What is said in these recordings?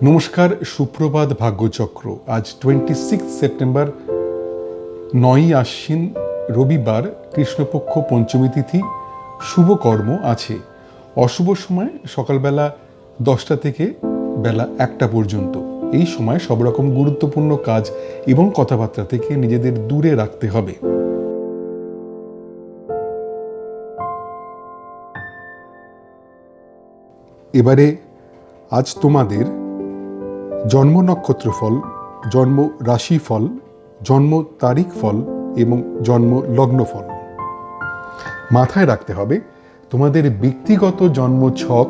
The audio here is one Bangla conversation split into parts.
নমস্কার, সুপ্রভাত, ভাগ্যচক্র। আজ 26 সেপ্টেম্বর, 9ই আশ্বিন, রবিবার, কৃষ্ণপক্ষ, পঞ্চমী তিথি। শুভ কর্ম আছে। অশুভ সময় সকালবেলা 10টা থেকে বেলা 1টা পর্যন্ত। এই সময় সব রকম গুরুত্বপূর্ণ কাজ এবং কথাবার্তা থেকে নিজেদের দূরে রাখতে হবে। এবারে আজ তোমাদের জন্ম নক্ষত্র ফল, জন্ম রাশি ফল, জন্ম তারিখ ফল এবং জন্ম লগ্ন ফল। মাথায় রাখতে হবে, তোমাদের ব্যক্তিগত জন্ম ছক,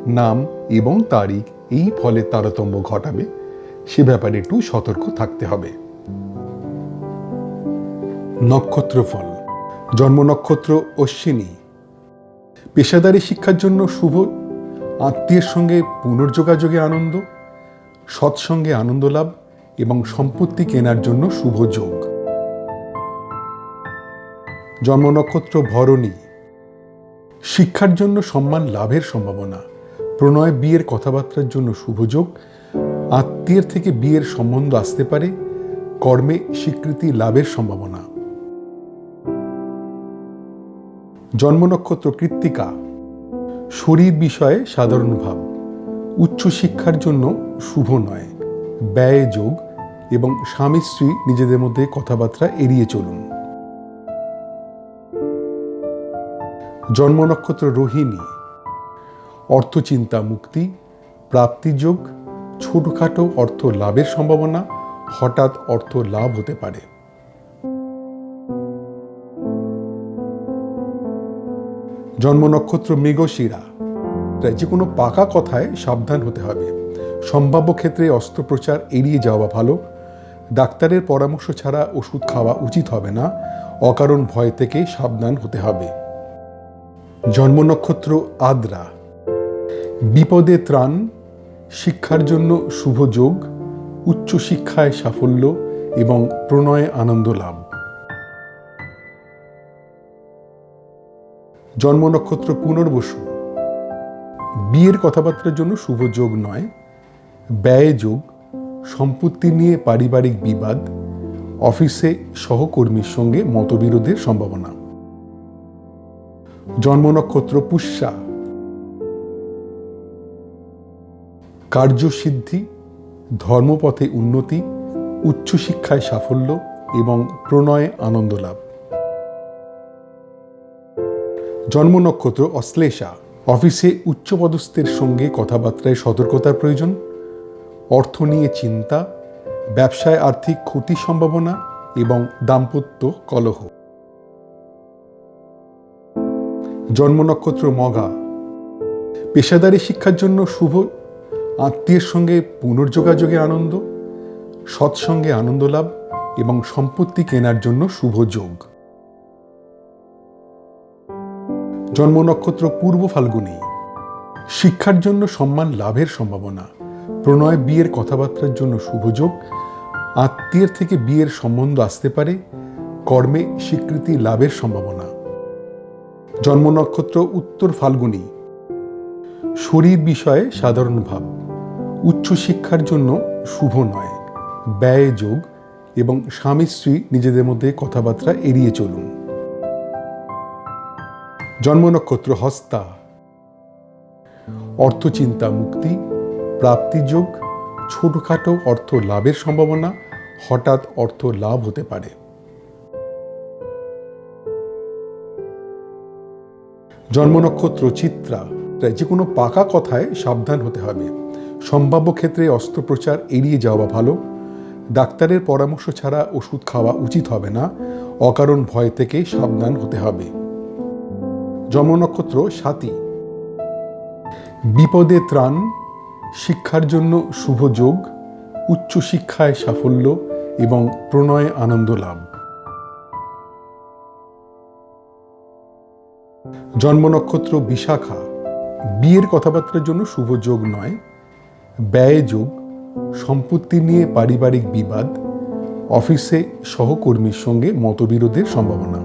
নাম এবং তারিখ এই ফলের তারতম্য ঘটাবে। সে ব্যাপারে একটু সতর্ক থাকতে হবে। নক্ষত্র ফল। জন্ম নক্ষত্র অশ্বিনী। পেশাদারি শিক্ষার জন্য শুভ। আত্মীয়ের সঙ্গে পুনর্যোগাযোগে আনন্দ, সৎসঙ্গে আনন্দ লাভ এবং সম্পত্তি কেনার জন্য শুভ যোগ। জন্ম নক্ষত্র ভরণী। শিক্ষার জন্য সম্মান লাভের সম্ভাবনা, প্রণয় বিয়ের কথাবার্তার জন্য শুভ যোগ। আত্মীয়ের থেকে বিয়ের সম্বন্ধ আসতে পারে, কর্মে স্বীকৃতি লাভের সম্ভাবনা। জন্ম নক্ষত্র কৃত্তিকা। শরীর বিষয়ে সাধারণ ভাব, উচ্চশিক্ষার জন্য শুভ নয়, ব্যয় যোগ এবং স্বামী স্ত্রী নিজেদের মধ্যে কথাবার্তা এড়িয়ে চলুন। জন্ম নক্ষত্র রোহিণী। অর্থচিন্তা মুক্তি, প্রাপ্তিযোগ, ছোটখাটো অর্থ লাভের সম্ভাবনা, হঠাৎ অর্থ লাভ হতে পারে। জন্ম নক্ষত্র মৃগশিরা। যে কোনো পাকা কথায় সাবধান হতে হবে। সম্ভাব্য ক্ষেত্রে অস্ত্রোপচার এড়িয়ে যাওয়া ভালো। ডাক্তারের পরামর্শ ছাড়া ওষুধ খাওয়া উচিত হবে না। অকারণ ভয় থেকে সাবধান হতে হবে। জন্ম নক্ষত্র আদ্রা। বিপদে ত্রাণ, শিক্ষার জন্য শুভ যোগ, উচ্চশিক্ষায় সাফল্য এবং প্রণয়ে আনন্দ লাভ। জন্ম নক্ষত্র পুনর্বসু। বিয়ের কথাবার্তার জন্য শুভ যোগ নয়, ব্যয় যোগ, সম্পত্তি নিয়ে পারিবারিক বিবাদ, অফিসে সহকর্মীর সঙ্গে মতবিরোধের সম্ভাবনা। জন্ম নক্ষত্র পুষ্যা। কার্যসিদ্ধি, ধর্মপথে উন্নতি, উচ্চশিক্ষায় সাফল্য এবং প্রণয়ে আনন্দ লাভ। জন্ম নক্ষত্র অশ্লেষা। অফিসে উচ্চপদস্থের সঙ্গে কথাবার্তায় সতর্কতার প্রয়োজন, অর্থ নিয়ে চিন্তা, ব্যবসায় আর্থিক ক্ষতির সম্ভাবনা এবং দাম্পত্য কলহ। জন্ম নক্ষত্র মঘা। পেশাদারি শিক্ষার জন্য শুভ। আত্মীয়ের সঙ্গে পুনর্যোগাযোগে আনন্দ, সৎসঙ্গে আনন্দ লাভ এবং সম্পত্তি কেনার জন্য শুভ যোগ। জন্ম নক্ষত্র পূর্ব ফাল্গুনী। শিক্ষার জন্য সম্মান লাভের সম্ভাবনা, প্রণয় বিয়ের কথাবার্তার জন্য শুভ যোগ। আত্মীয়ের থেকে বিয়ের সম্বন্ধ আসতে পারে, কর্মে স্বীকৃতি লাভের সম্ভাবনা। জন্ম নক্ষত্র উত্তর ফাল্গুনী। শরীর বিষয়ে সাধারণ ভাব, উচ্চশিক্ষার জন্য শুভ নয়, ব্যয় যোগ এবং স্বামী স্ত্রী নিজেদের মধ্যে কথাবার্তা এড়িয়ে চলুন। জন্ম নক্ষত্র হস্তা। অর্থচিন্তা মুক্তি, প্রাপ্তিযোগ, ছোটখাটো অর্থ লাভের সম্ভাবনা, হঠাৎ অর্থ লাভ হতে পারে। জন্ম নক্ষত্র চিত্রা। যে কোনো পাকা কথায় সাবধান হতে হবে। সম্ভাব্য ক্ষেত্রে অস্ত্রোপচার এড়িয়ে যাওয়া ভালো। ডাক্তারের পরামর্শ ছাড়া ওষুধ খাওয়া উচিত হবে না। অকারণ ভয় থেকে সাবধান হতে হবে। জন্ম নক্ষত্র স্বাতী। বিপদে ত্রাণ, শিক্ষার জন্য শুভ যোগ, উচ্চশিক্ষায় সাফল্য এবং প্রণয়ে আনন্দ লাভ। জন্ম নক্ষত্র বিশাখা। বিয়ের কথাবার্তার জন্য শুভ যোগ নয়, ব্যয় যোগ, সম্পত্তি নিয়ে পারিবারিক বিবাদ, অফিসে সহকর্মীর সঙ্গে মতবিরোধের সম্ভাবনা।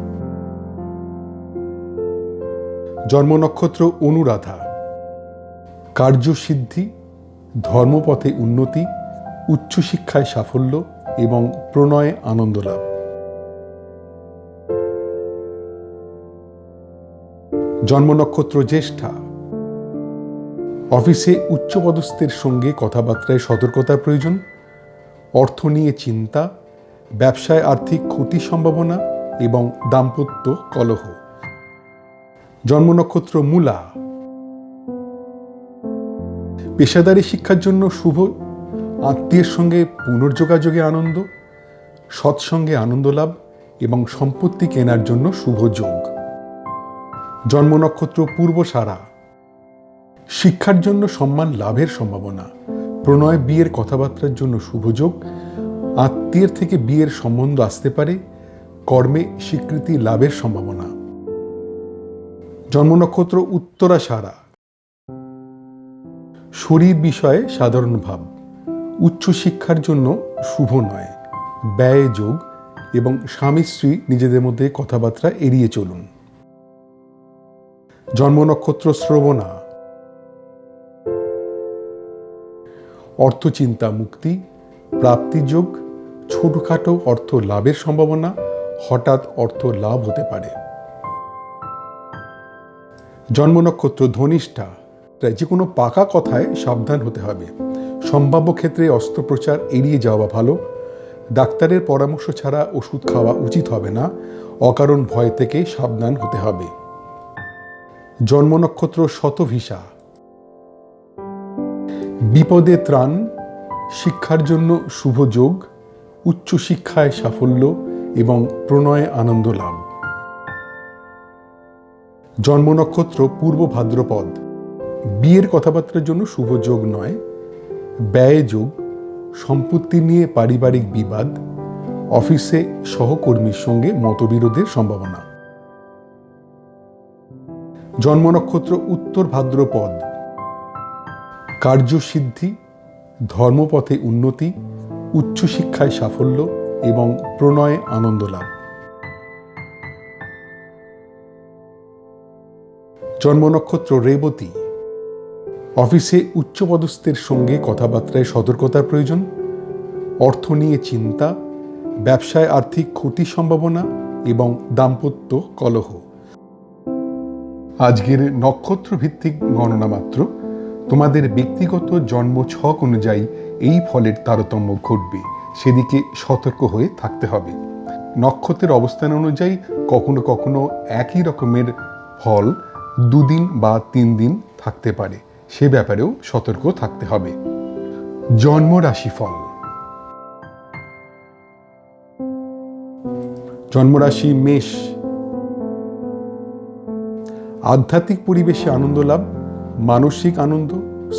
জন্ম নক্ষত্র অনুরাধা। কার্যসিদ্ধি, ধর্মপথে উন্নতি, উচ্চশিক্ষায় সাফল্য এবং প্রণয়ে আনন্দ লাভ। জন্ম নক্ষত্র জ্যেষ্ঠা। অফিসে উচ্চপদস্থের সঙ্গে কথাবার্তায় সতর্কতার প্রয়োজন, অর্থ নিয়ে চিন্তা, ব্যবসায় আর্থিক ক্ষতির সম্ভাবনা এবং দাম্পত্য কলহ। জন্ম নক্ষত্র মূলা। পেশাদারী শিক্ষার জন্য শুভ, আত্মীয়ের সঙ্গে পুনর্যোগাযোগে আনন্দ, সৎসঙ্গে আনন্দ লাভ এবং সম্পত্তি কেনার জন্য শুভ যোগ। জন্ম নক্ষত্র পূর্বসারা। শিক্ষার জন্য সম্মান লাভের সম্ভাবনা, প্রণয় বিয়ের কথাবার্তার জন্য শুভযোগ, আত্মীয়ের থেকে বিয়ের সম্বন্ধ আসতে পারে, কর্মে স্বীকৃতি লাভের সম্ভাবনা। জন্ম নক্ষত্র উত্তরাষাঢ়া। শরীর বিষয়ে সাধারণ ভাব, উচ্চশিক্ষার জন্য শুভ নয়, ব্যয় যোগ এবং স্বামী স্ত্রী নিজেদের মধ্যে কথাবার্তা এড়িয়ে চলুন। জন্ম নক্ষত্র শ্রবণা। অর্থচিন্তা মুক্তি, প্রাপ্তিযোগ, ছোটখাটো অর্থ লাভের সম্ভাবনা, হঠাৎ অর্থ লাভ হতে পারে। জন্ম নক্ষত্র ধনিষ্ঠা। যে কোনো পাকা কথায় সাবধান হতে হবে, সম্ভাব্য ক্ষেত্রে অস্ত্রোপচার এড়িয়ে যাওয়া ভালো, ডাক্তারের পরামর্শ ছাড়া ওষুধ খাওয়া উচিত হবে না, অকারণ ভয় থেকে সাবধান হতে হবে। জন্ম নক্ষত্র শতভিষা। বিপদে ত্রাণ, শিক্ষার জন্য শুভ যোগ, উচ্চশিক্ষায় সাফল্য এবং প্রণয়ে আনন্দ লাভ। জন্ম নক্ষত্র পূর্ব ভাদ্রপদ। বিয়ের কথাবার্তার জন্য শুভ যোগ নয়, ব্যয় যোগ, সম্পত্তি নিয়ে পারিবারিক বিবাদ, অফিসে সহকর্মীর সঙ্গে মতবিরোধের সম্ভাবনা। জন্ম নক্ষত্র উত্তর ভাদ্রপদ। কার্যসিদ্ধি, ধর্মপথে উন্নতি, উচ্চশিক্ষায় সাফল্য এবং প্রণয়ে আনন্দ লাভ। জন্ম নক্ষত্র রেবতী। অফিসে উচ্চপদস্থের সঙ্গে কথাবার্তায় সতর্কতার প্রয়োজন, অর্থ নিয়ে চিন্তা, ব্যবসায় আর্থিক ক্ষতির সম্ভাবনা এবং দাম্পত্য কলহ। আজকের নক্ষত্র ভিত্তিক গণনা মাত্র, তোমাদের ব্যক্তিগত জন্ম ছক অনুযায়ী এই ফলের তারতম্য ঘটবে, সেদিকে সতর্ক হয়ে থাকতে হবে। নক্ষত্রের অবস্থান অনুযায়ী কখনো কখনো একই রকমের ফল 2 দিন বা 3 দিন থাকতে পারে, সে ব্যাপারেও সতর্ক থাকতে হবে। জন্ম রাশিফল। জন্মরাশি মেষ। আধ্যাত্মিক পরিবেশে আনন্দ লাভ, মানসিক আনন্দ,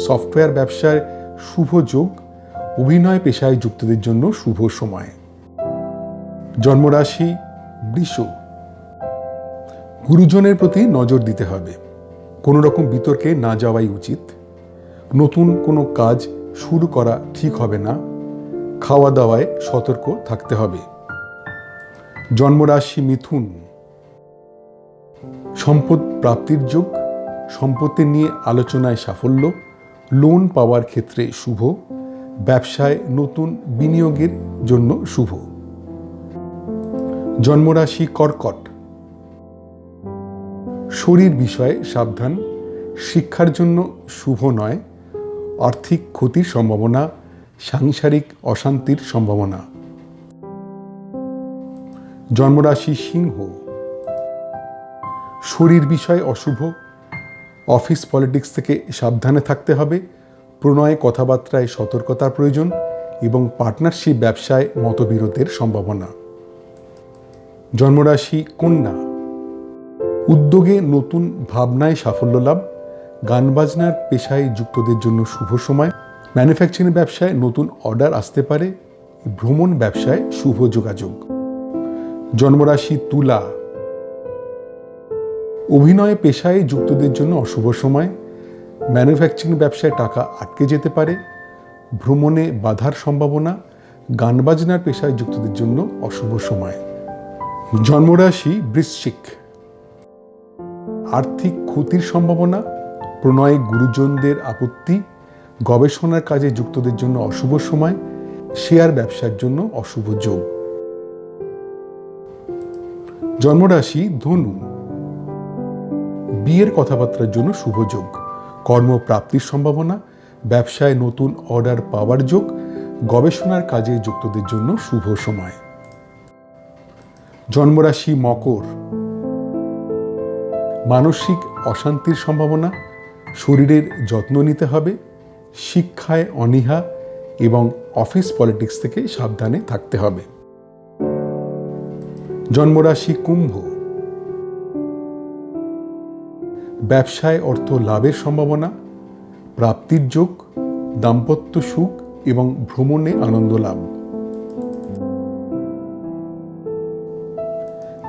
সফটওয়্যার ব্যবসায় শুভ যোগ, অভিনয় পেশায় যুক্তদের জন্য শুভ সময়। জন্মরাশি বৃষ। গুরুজনের প্রতি নজর দিতে হবে, কোনো রকম বিতর্কে না যাওয়াই উচিত। নতুন কোনো কাজ শুরু করা ঠিক হবে না, খাওয়া দাওয়ায় সতর্ক থাকতে হবে। জন্মরাশি মিথুন। সম্পদ প্রাপ্তির যোগ, সম্পত্তি নিয়ে আলোচনায় সাফল্য, লোন পাওয়ার ক্ষেত্রে শুভ, ব্যবসায় নতুন বিনিয়োগের জন্য শুভ। জন্মরাশি কর্কট। শরীর বিষয়ে সাবধান, শিক্ষার জন্য শুভ নয়, আর্থিক ক্ষতির সম্ভাবনা, সাংসারিক অশান্তির সম্ভাবনা। জন্মরাশি সিংহ। শরীর বিষয়ে অশুভ, অফিস পলিটিক্স থেকে সাবধানে থাকতে হবে, প্রণয়ে কথাবার্তায় সতর্কতার প্রয়োজন এবং পার্টনারশিপ ব্যবসায় মতবিরোধের সম্ভাবনা। জন্মরাশি কন্যা। উদ্যোগে নতুন ভাবনায় সাফল্য লাভ, গান বাজনার পেশায় যুক্তদের জন্য শুভ সময়, ম্যানুফ্যাকচারিং ব্যবসায় নতুন অর্ডার আসতে পারে, ভ্রমণ ব্যবসায় শুভ যোগাযোগ। জন্মরাশি তুলা। অভিনয় পেশায় যুক্তদের জন্য অশুভ সময়, ম্যানুফ্যাকচারিং ব্যবসায় টাকা আটকে যেতে পারে, ভ্রমণে বাধার সম্ভাবনা, গান বাজনার পেশায় যুক্তদের জন্য অশুভ সময়। জন্মরাশি বৃশ্চিক। আর্থিক ক্ষতির সম্ভাবনা, প্রণয়ে গুরুজনদের আপত্তি, গবেষণার কাজে যুক্তদের জন্য অশুভ সময়, শেয়ার ব্যবসার জন্য অশুভ যোগ। জন্মরাশি ধনু, বিয়ের কথাবার্তার জন্য শুভ যোগ, কর্মপ্রাপ্তির সম্ভাবনা, ব্যবসায় নতুন অর্ডার পাওয়ার যোগ, গবেষণার কাজে যুক্তদের জন্য শুভ সময়। জন্মরাশি মকর, মানসিক অশান্তির সম্ভাবনা, শরীরের যত্ন নিতে হবে, শিক্ষায় অনীহা এবং অফিস পলিটিক্স থেকে সাবধানে থাকতে হবে। জন্মরাশি কুম্ভ, ব্যবসায় অর্থ লাভের সম্ভাবনা, প্রাপ্তির যোগ, দাম্পত্য সুখ এবং ভ্রমণে আনন্দ লাভ।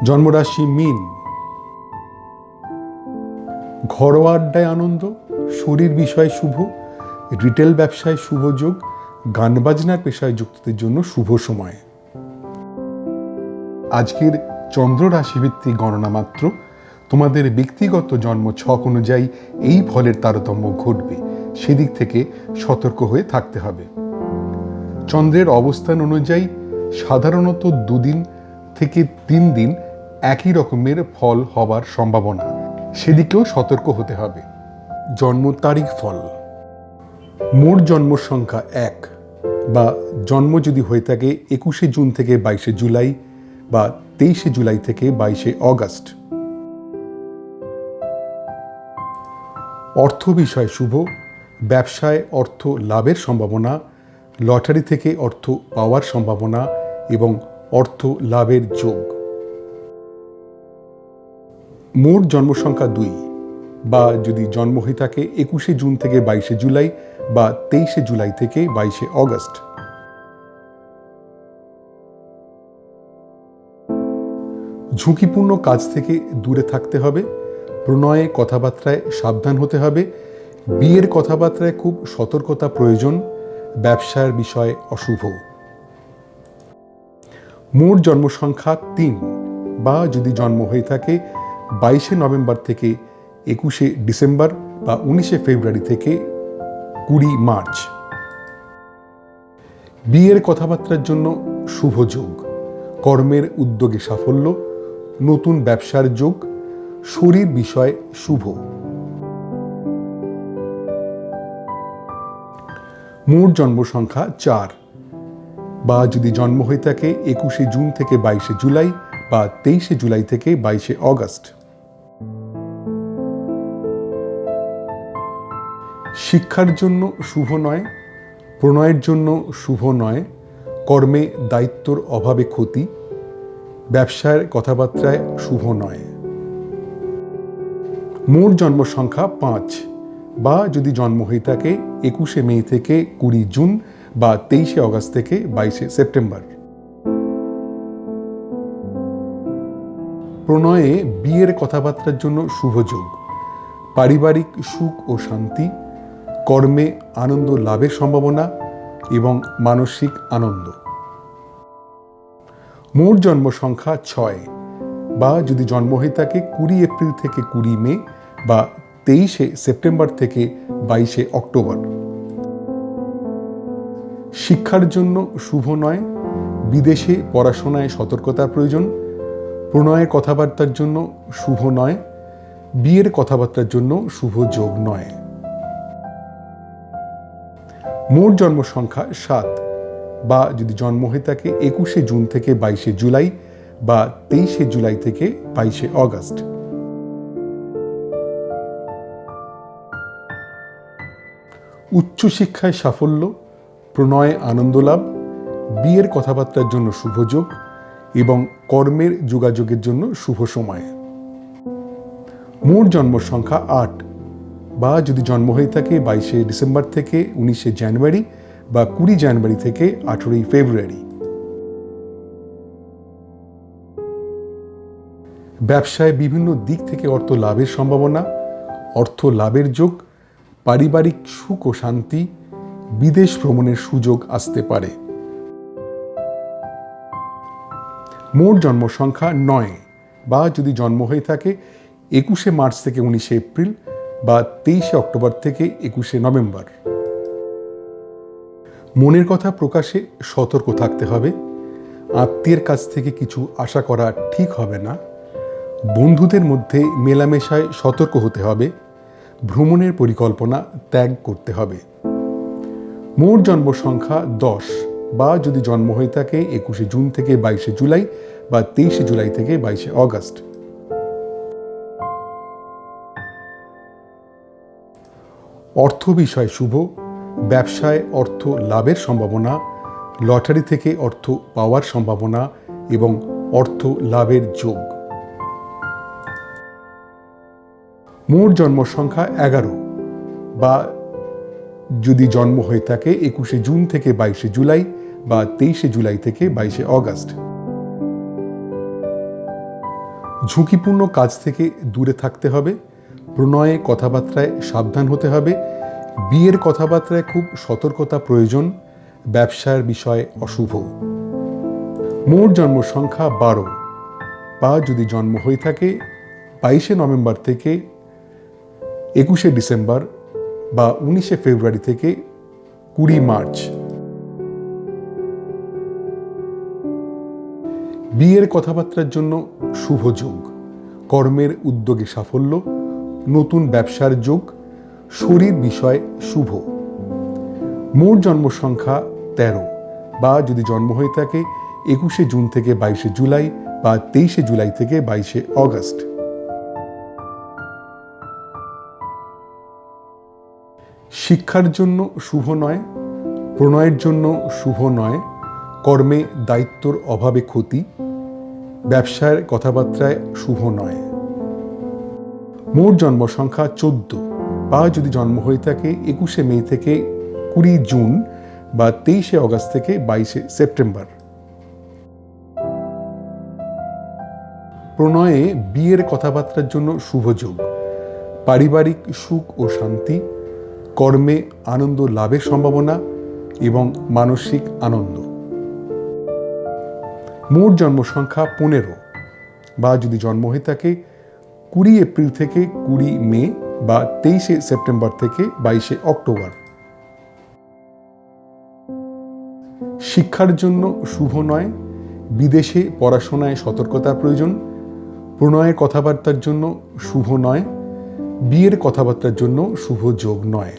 জন্মরাশি মীন, ঘরোয়া আড্ডায় আনন্দ, শরীর বিষয়ে শুভ, রিটেল ব্যবসায় শুভ যোগ, গান বাজনার পেশায় যুক্তদের জন্য শুভ সময়। আজকের চন্দ্র রাশিভিত্তিক গণনা মাত্র, তোমাদের ব্যক্তিগত জন্ম ছক অনুযায়ী এই ফলের তারতম্য ঘটবে, সেদিক থেকে সতর্ক হয়ে থাকতে হবে। চন্দ্রের অবস্থান অনুযায়ী সাধারণত 2 দিন থেকে 3 দিন একই রকমের ফল হবার সম্ভাবনা, সেদিকেও সতর্ক হতে হবে। জন্ম তারিখ ফল, মোট জন্ম সংখ্যা 1 বা জন্ম যদি হয়ে থাকে 21শে জুন থেকে 22শে জুলাই বা 23শে জুলাই থেকে 22শে অগস্ট। অর্থ বিষয় শুভ, ব্যবসায় অর্থ লাভের সম্ভাবনা, লটারি থেকে অর্থ পাওয়ার সম্ভাবনা এবং অর্থ লাভের যোগ। মোট জন্মসংখ্যা 2 বা যদি জন্ম হয়ে থাকে 21শে জুন থেকে 22শে জুলাই বা 23শে জুলাই থেকে 22শে অগস্ট। ঝুঁকিপূর্ণ কাজ থেকে দূরে থাকতে হবে, প্রণয়ে কথাবার্তায় সাবধান হতে হবে, বিয়ের কথাবার্তায় খুব সতর্কতা প্রয়োজন, ব্যবসার বিষয়ে অশুভ। মোট জন্মসংখ্যা 3 বা যদি জন্ম হয়ে থাকে 22শে নভেম্বর থেকে 21শে ডিসেম্বর বা 19শে ফেব্রুয়ারি থেকে 20 মার্চ। বিয়ের কথাবার্তার জন্য শুভ যোগ, কর্মের উদ্যোগে সাফল্য, নতুন ব্যবসার যোগ, শরীর বিষয় শুভ। মোট জন্ম সংখ্যা 4 বা যদি জন্ম হয়ে থাকে 21শে জুন থেকে 22শে জুলাই বা 23শে জুলাই থেকে 22শে অগস্ট। শিক্ষার জন্য শুভ নয়, প্রণয়ের জন্য শুভ নয়, কর্মে দায়িত্বর অভাবে ক্ষতি, ব্যবসার কথাবার্তায় শুভ নয়। মোট জন্ম সংখ্যা 5 বা যদি জন্ম হয়ে থাকে 21শে মে থেকে 20 জুন বা 23শে অগস্ট থেকে 22শে সেপ্টেম্বর। প্রণয়ে বিয়ের কথাবার্তার জন্য শুভ যোগ, পারিবারিক সুখ ও শান্তি, কর্মে আনন্দ লাভের সম্ভাবনা এবং মানসিক আনন্দ। মোট জন্ম সংখ্যা 6 বা যদি জন্ম হয়ে থাকে 20 এপ্রিল থেকে 20 মে বা 23শে সেপ্টেম্বর থেকে 22শে অক্টোবর। শিক্ষার জন্য শুভ নয়, বিদেশে পড়াশোনায় সতর্কতার প্রয়োজন, প্রণয়ের কথাবার্তার জন্য শুভ নয়, বিয়ের কথাবার্তার জন্য শুভ যোগ নয়। মোট জন্ম সংখ্যা 7 বা যদি জন্ম হয়ে থাকে 21শে জুন থেকে 22শে জুলাই বা 23শে জুলাই থেকে 22শে অগস্ট। উচ্চশিক্ষায় সাফল্য, প্রণয়ে আনন্দ লাভ, বিয়ের কথাবার্তার জন্য শুভ যোগ এবং কর্মের যোগাযোগের জন্য শুভ সময়। মোট জন্ম সংখ্যা 8 বা যদি জন্ম হয়ে থাকে 22শে ডিসেম্বর থেকে 19শে জানুয়ারি বা 20 জানুয়ারি থেকে 18ই ফেব্রুয়ারি। ব্যবসায় বিভিন্ন দিক থেকে অর্থ লাভের সম্ভাবনা, অর্থ লাভের যোগ, পারিবারিক সুখ ও শান্তি, বিদেশ ভ্রমণের সুযোগ আসতে পারে। মোট জন্ম সংখ্যা 9 বা যদি জন্ম হয়ে থাকে 21শে মার্চ থেকে 19শে এপ্রিল বা 23শে অক্টোবর থেকে 21শে নভেম্বর। মনের কথা প্রকাশে সতর্ক থাকতে হবে। আত্মীয়ের কাছ থেকে কিছু আশা করা ঠিক হবে না। বন্ধুদের মধ্যে মেলামেশায় সতর্ক হতে হবে। ভ্রমণের পরিকল্পনা ত্যাগ করতে হবে। মোট জন্ম সংখ্যা 10, বা যদি জন্ম হয়ে থাকে 21শে জুন থেকে 22শে জুলাই বা 23শে জুলাই থেকে 22শে অগস্ট। অর্থ বিষয় শুভ। ব্যবসায় অর্থ লাভের সম্ভাবনা, লটারি থেকে অর্থ পাওয়ার সম্ভাবনা এবং অর্থ লাভের যোগ। মোট জন্ম সংখ্যা 11, বা যদি জন্ম হয়ে থাকে 21শে জুন থেকে 22শে জুলাই বা 23শে জুলাই থেকে 22শে অগস্ট। ঝুঁকিপূর্ণ কাজ থেকে দূরে থাকতে হবে। প্রণয়ে কথাবার্তায় সাবধান হতে হবে। বিয়ের কথাবার্তায় খুব সতর্কতা প্রয়োজন। ব্যবসার বিষয় অশুভ। মোট জন্ম সংখ্যা 12, বা যদি জন্ম হয়ে থাকে 22শে নভেম্বর থেকে 21শে ডিসেম্বর বা 19শে ফেব্রুয়ারি থেকে 20 মার্চ। বিয়ের কথাবার্তার জন্য শুভ যোগ। কর্মের উদ্যোগে সাফল্য, নতুন ব্যবসার যোগ, শরীর বিষয় শুভ। মোট জন্ম সংখ্যা 13, বা যদি জন্ম হয়ে থাকে 21শে জুন থেকে 22শে জুলাই বা 23শে জুলাই থেকে 22শে অগস্ট। শিক্ষার জন্য শুভ নয়। প্রণয়ের জন্য শুভ নয়। কর্মে দায়িত্বর অভাবে ক্ষতি। ব্যবসার কথাবার্তায় শুভ নয়। মোট জন্ম সংখ্যা 14, বা যদি জন্ম হয়ে থাকে 21শে মে থেকে 20 জুন বা 23শে অগস্ট থেকে 22শে সেপ্টেম্বর। প্রণয়ে বিয়ের কথাবার্তার জন্য শুভ যোগ। পারিবারিক সুখ ও শান্তি, কর্মে আনন্দ লাভের সম্ভাবনা এবং মানসিক আনন্দ। মোট জন্ম সংখ্যা 15, বা যদি জন্ম হয়ে থাকে 20 এপ্রিল থেকে 20 মে বা 23শে সেপ্টেম্বর থেকে 22শে অক্টোবর। শিক্ষার জন্য শুভ নয়। বিদেশে পড়াশোনায় সতর্কতার প্রয়োজন। প্রণয়ের কথাবার্তার জন্য শুভ নয়। বিয়ের কথাবার্তার জন্য শুভ যোগ নয়।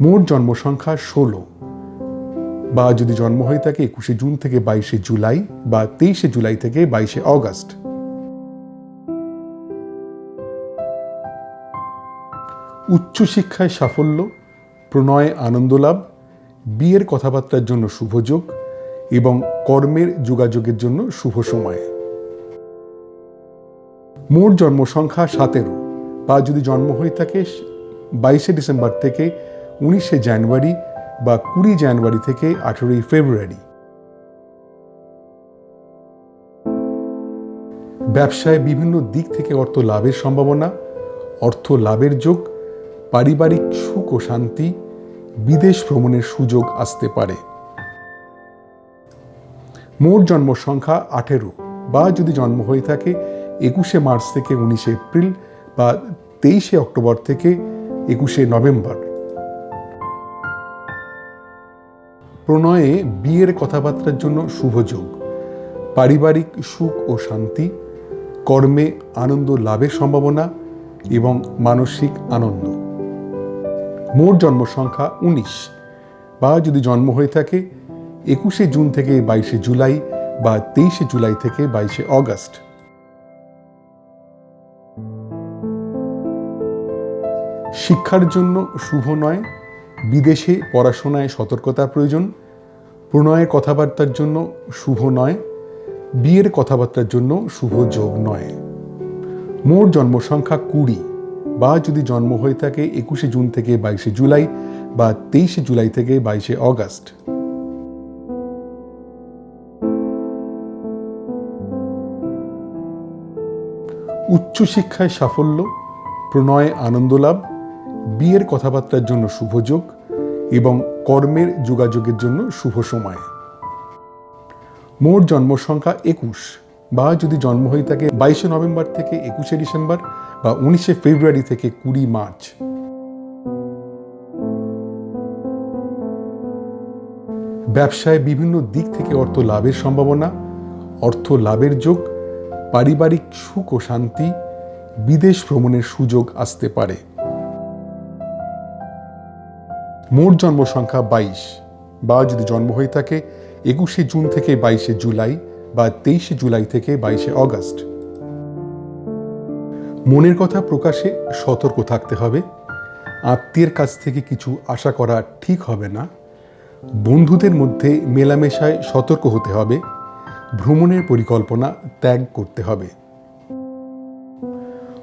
মোট জন্ম সংখ্যা 16, বা যদি জন্ম হয়ে থাকে 21শে জুন থেকে 22শে জুলাই বা 23শে জুলাই থেকে 22শে অগস্ট। উচ্চশিক্ষায় সাফল্য, প্রণয়ে আনন্দ লাভ, বিয়ের কথাবার্তার জন্য শুভ যোগ এবং কর্মের যোগাযোগের জন্য শুভ সময়। মোট জন্ম সংখ্যা 17, বা যদি জন্ম হয়ে থাকে 22শে ডিসেম্বর থেকে 19শে জানুয়ারি বা 20 জানুয়ারি থেকে 18ই ফেব্রুয়ারি। ব্যবসায় বিভিন্ন দিক থেকে অর্থ লাভের সম্ভাবনা, অর্থ লাভের যোগ, পারিবারিক সুখ ও শান্তি, বিদেশ ভ্রমণের সুযোগ আসতে পারে। মোট জন্ম সংখ্যা 18, বা যদি জন্ম হয়ে থাকে 21শে মার্চ থেকে 19শে এপ্রিল বা 23শে অক্টোবর থেকে 21শে নভেম্বর। প্রণয়ে বিয়ের কথাবার্তার জন্য শুভ যোগ। পারিবারিক সুখ ও শান্তি, কর্মে আনন্দ লাভের সম্ভাবনা এবং মানসিক আনন্দ। মোট জন্ম সংখ্যা 19, বা যদি জন্ম হয়ে থাকে 21শে জুন থেকে 22শে জুলাই বা 23শে জুলাই থেকে 22শে অগস্ট। শিক্ষার জন্য শুভ নয়। বিদেশে পড়াশোনায় সতর্কতার প্রয়োজন। প্রণয়ের কথাবার্তার জন্য শুভ নয়। বিয়ের কথাবার্তার জন্য শুভ যোগ নয়। মোট জন্ম সংখ্যা 20, বা যদি জন্ম হয়ে থাকে 21শে জুন থেকে 22শে জুলাই বা 23শে জুলাই থেকে 22শে অগস্ট। উচ্চশিক্ষায় সাফল্য, প্রণয়ে আনন্দ লাভ, বিয়ের কথাবার্তার জন্য শুভ যোগ এবং কর্মের যোগাযোগের জন্য শুভ সময়। মোট জন্ম সংখ্যা 21, বা যদি জন্ম হয়ে থাকে 22শে নভেম্বর থেকে 21শে ডিসেম্বর বা 19শে ফেব্রুয়ারি থেকে 20 মার্চ। ব্যবসায় বিভিন্ন দিক থেকে অর্থ লাভের সম্ভাবনা, অর্থ লাভের যোগ, পারিবারিক সুখ ও শান্তি, বিদেশ ভ্রমণের সুযোগ আসতে পারে। মোট জন্ম সংখ্যা 22 বা যদি জন্ম হয়ে থাকে 21শে জুন থেকে 22শে জুলাই বা 23শে জুলাই থেকে 22শে অগস্ট। মনের কথা প্রকাশে সতর্ক থাকতে হবে। আত্মীয়ের কাছ থেকে কিছু আশা করা ঠিক হবে না। বন্ধুদের মধ্যে মেলামেশায় সতর্ক হতে হবে। ভ্রমণের পরিকল্পনা ত্যাগ করতে হবে।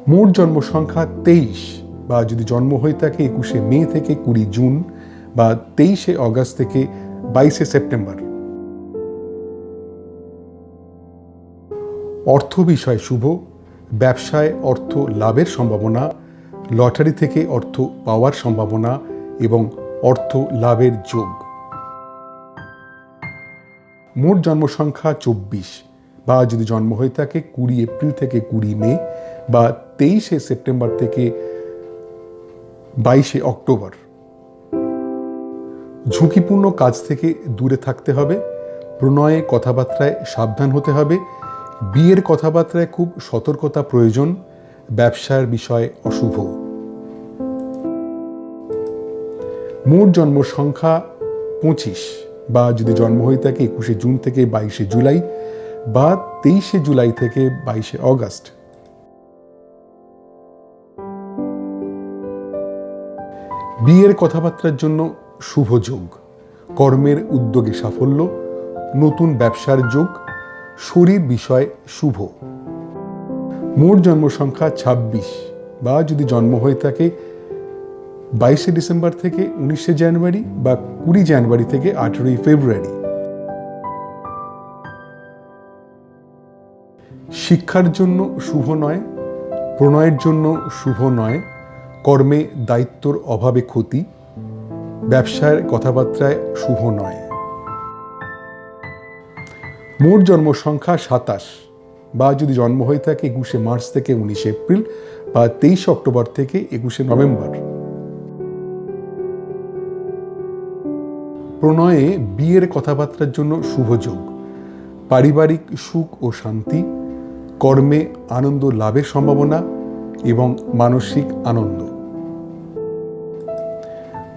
মোট জন্ম সংখ্যা 23 বা যদি জন্ম হয়ে থাকে 21শে মে থেকে 20 জুন বা 23শে অগস্ট থেকে 22শে সেপ্টেম্বর। অর্থ বিষয় শুভ। ব্যবসায় অর্থ লাভের সম্ভাবনা, লটারি থেকে অর্থ পাওয়ার সম্ভাবনা এবং অর্থ লাভের যোগ। মোট জন্ম সংখ্যা 24 বা যদি জন্ম হয়ে থাকে 20 এপ্রিল থেকে 20 মে বা 23শে সেপ্টেম্বর থেকে 22শে অক্টোবর। ঝুঁকিপূর্ণ কাজ থেকে দূরে থাকতে হবে। প্রণয়ে কথাবার্তায় সাবধান হতে হবে। বিয়ের কথাবার্তায় খুব সতর্কতা প্রয়োজন। ব্যবসার বিষয় অশুভ। মোট জন্ম সংখ্যা 25 বা যদি জন্ম হয়ে থাকে 21শে জুন থেকে 22শে জুলাই বা 23শে জুলাই থেকে 22শে অগস্ট। বিয়ের কথাবার্তার জন্য শুভ যোগ। কর্মের উদ্যোগে সাফল্য, নতুন ব্যবসার যোগ, শরীর বিষয় শুভ। মোট জন্ম সংখ্যা 26 বা যদি জন্ম হয়ে থাকে 22শে ডিসেম্বর থেকে 19শে জানুয়ারি বা 20 জানুয়ারি থেকে 18ই ফেব্রুয়ারি। শিক্ষার জন্য শুভ নয়। প্রণয়ের জন্য শুভ নয়। কর্মে দায়িত্বর অভাবে ক্ষতি। ব্যবসার কথাবার্তায় শুভ নয়। মোট জন্ম সংখ্যা 27 বা যদি জন্ম হয়ে থাকে 21শে মার্চ থেকে 19শে এপ্রিল বা 23শে অক্টোবর থেকে 21শে নভেম্বর। প্রণয়ে বিয়ের কথাবার্তার জন্য শুভ যোগ। পারিবারিক সুখ ও শান্তি, কর্মে আনন্দ লাভের সম্ভাবনা এবং মানসিক আনন্দ।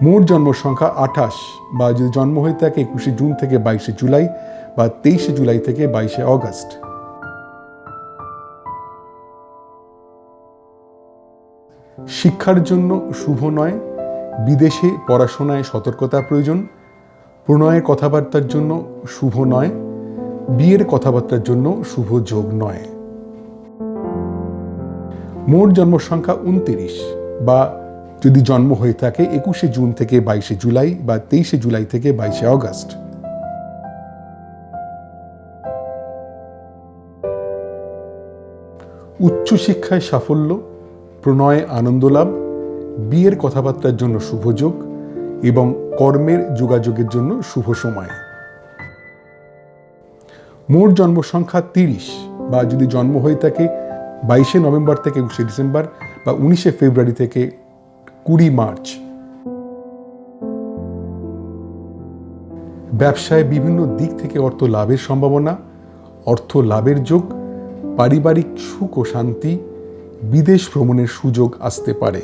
মোট জন্ম সংখ্যা 28 বা যদি জন্ম হয়ে থাকে 21শে জুন থেকে 22শে জুলাই বা 23শে জুলাই থেকে 22শে অগস্ট। শিক্ষার জন্য শুভ নয়। বিদেশে পড়াশোনায় সতর্কতা প্রয়োজন। প্রণয়ের কথাবার্তার জন্য শুভ নয়। বিয়ের কথাবার্তার জন্য শুভ যোগ নয়। মোট জন্ম সংখ্যা 29 বা যদি জন্ম হয়ে থাকে 21শে জুন থেকে 22শে জুলাই বা 23শে জুলাই থেকে 22শে অগস্ট। উচ্চশিক্ষায় সাফল্য, প্রণয়ে আনন্দ লাভ, বিয়ের কথাবার্তার জন্য শুভ যোগ এবং কর্মের যোগাযোগের জন্য শুভ সময়। মোট জন্ম সংখ্যা 30 বা যদি জন্ম হয়ে থাকে 22শে নভেম্বর থেকে 21শে ডিসেম্বর বা 19শে ফেব্রুয়ারি থেকে 20 মার্চ। ব্যবসায় বিভিন্ন দিক থেকে অর্থ লাভের সম্ভাবনা, অর্থ লাভের যোগ, পারিবারিক সুখ ও শান্তি, বিদেশ ভ্রমণের সুযোগ আসতে পারে।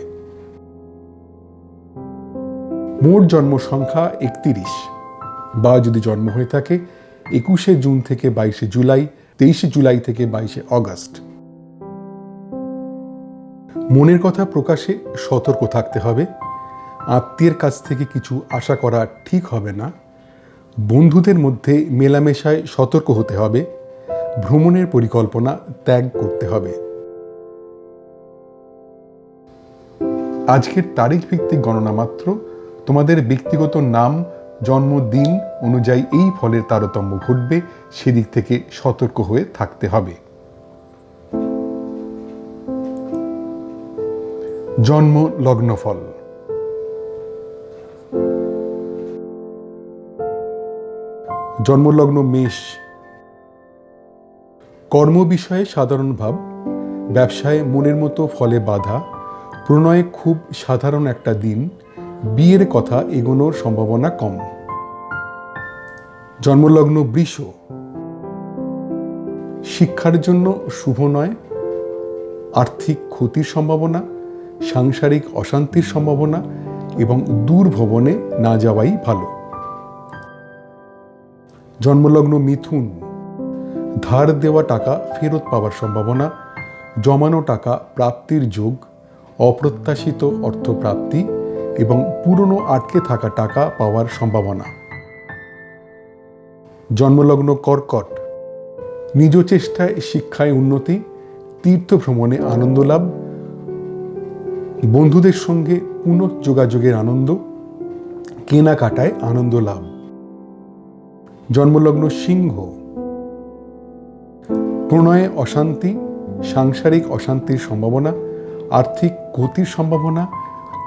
মোট জন্ম সংখ্যা 31 বা যদি জন্ম হয়ে থাকে 21শে জুন থেকে 22শে জুলাই, 23শে জুলাই থেকে 22শে অগস্ট। মনের কথা প্রকাশে সতর্ক থাকতে হবে। আত্মীয়ের কাছ থেকে কিছু আশা করা ঠিক হবে না। বন্ধুদের মধ্যে মেলামেশায় সতর্ক হতে হবে। ভ্রমণের পরিকল্পনা ত্যাগ করতে হবে। আজকের তারিখ ভিত্তিক গণনা মাত্র। তোমাদের ব্যক্তিগত নাম, জন্মদিন অনুযায়ী এই ফলের তারতম্য ঘটবে, সেদিক থেকে সতর্ক হয়ে থাকতে হবে। জন্ম লগ্নফল। জন্মলগ্ন মেষ। কর্ম বিষয়ে সাধারণ ভাব, ব্যবসায় মনের মতো ফলে বাধা, প্রণয়ে খুব সাধারণ একটা দিন, বিয়ের কথা এগোনোর সম্ভাবনা কম। জন্মলগ্ন বৃষ, শিক্ষার জন্য শুভ নয়, আর্থিক ক্ষতির সম্ভাবনা, সাংসারিক অশান্তির সম্ভাবনা এবং দূর ভ্রমণে না যাওয়াই ভালো। জন্মলগ্ন মিথুন, ধার দেওয়া টাকা ফেরত পাওয়ার সম্ভাবনা, জমানো টাকা প্রাপ্তির যোগ, অপ্রত্যাশিত অর্থপ্রাপ্তি এবং পুরনো আটকে থাকা টাকা পাওয়ার সম্ভাবনা। জন্মলগ্ন কর্কট, নিজ চেষ্টায় শিক্ষায় উন্নতি, তীর্থ ভ্রমণে আনন্দ লাভ, বন্ধুদের সঙ্গে পুনঃযোগাযোগের আনন্দ, কেনাকাটায় আনন্দ লাভ। জন্মলগ্ন সিংহ, প্রণয়ে অশান্তি, সাংসারিক অশান্তির সম্ভাবনা, আর্থিক ক্ষতির সম্ভাবনা,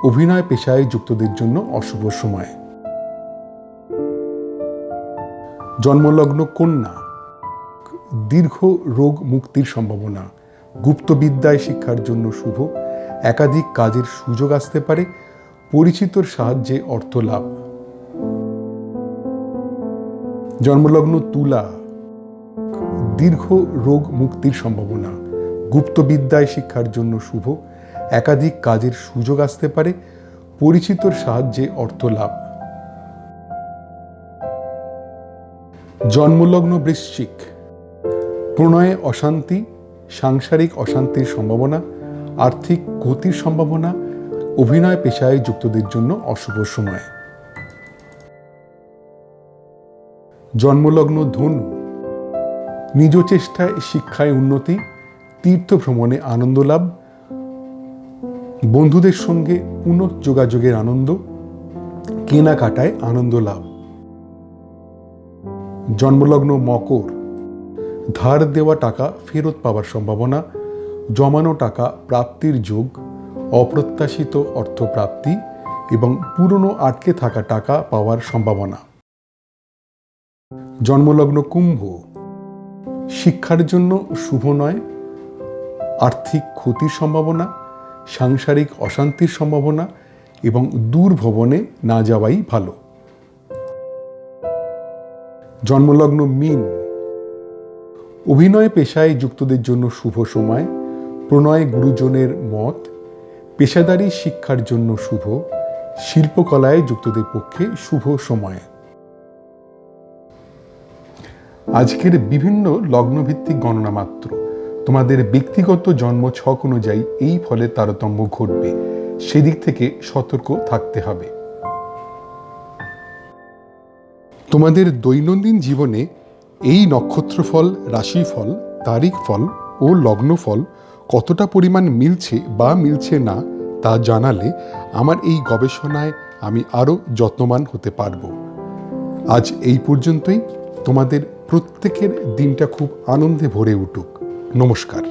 অভিনয় পেশায় যুক্তদের জন্য অশুভ সময়। জন্মলগ্ন কন্যা, দীর্ঘ রোগ মুক্তির সম্ভাবনা, গুপ্তবিদ্যায় শিক্ষার জন্য শুভ, একাধিক কাজের সুযোগ আসতে পারে, পরিচিতর সাহায্যে অর্থ লাভ। জন্মলগ্ন তুলা, দীর্ঘ রোগ মুক্তির সম্ভাবনা, গুপ্তবিদ্যায় শিক্ষার জন্য শুভ, একাধিক কাজের সুযোগ আসতে পারে, পরিচিতর সাহায্যে অর্থ লাভ। জন্মলগ্ন বৃশ্চিক, প্রণয়ে অশান্তি, সাংসারিক অশান্তির সম্ভাবনা, আর্থিক ক্ষতির সম্ভাবনা, অভিনয় পেশায় যুক্তদের জন্য অশুভ সময়। জন্মলগ্ন ধনু, নিজ চেষ্টায় শিক্ষায় উন্নতি, তীর্থ ভ্রমণে আনন্দ লাভ, বন্ধুদের সঙ্গে পুনঃযোগাযোগের আনন্দ, কেনাকাটায় আনন্দ লাভ। জন্মলগ্ন মকর, ধার দেওয়া টাকা ফেরত পাওয়ার সম্ভাবনা, জমানো টাকা প্রাপ্তির যোগ, অপ্রত্যাশিত অর্থপ্রাপ্তি এবং পুরনো আটকে থাকা টাকা পাওয়ার সম্ভাবনা। জন্মলগ্ন কুম্ভ, শিক্ষার জন্য শুভ নয়, আর্থিক ক্ষতির সম্ভাবনা, সাংসারিক অশান্তির সম্ভাবনা এবং দূর ভ্রমণে না যাওয়াই ভালো। জন্মলগ্ন মীন, অভিনয় পেশায় যুক্তদের জন্য শুভ সময়, প্রণয় গুরুজনের মত, পেশাদারি শিক্ষার জন্য শুভ, শিল্পকলায় যুক্তদের পক্ষে শুভ সময়। আজকের বিভিন্ন লগ্নভিত্তিক গণনা মাত্র, তোমাদের ব্যক্তিগত জন্ম ছক অনুযায়ী এই ফলের তারতম্য ঘটবে, সেদিক থেকে সতর্ক থাকতে হবে। তোমাদের দৈনন্দিন জীবনে এই নক্ষত্রফল, রাশিফল, তারিখ ফল ও লগ্নফল কতটা পরিমাণ মিলছে বা মিলছে না তা জানালে আমার এই গবেষণায় আমি আরও যত্নবান হতে পারব। আজ এই পর্যন্তই। তোমাদের প্রত্যেকের দিনটা খুব আনন্দে ভরে উঠুক। নমস্কার।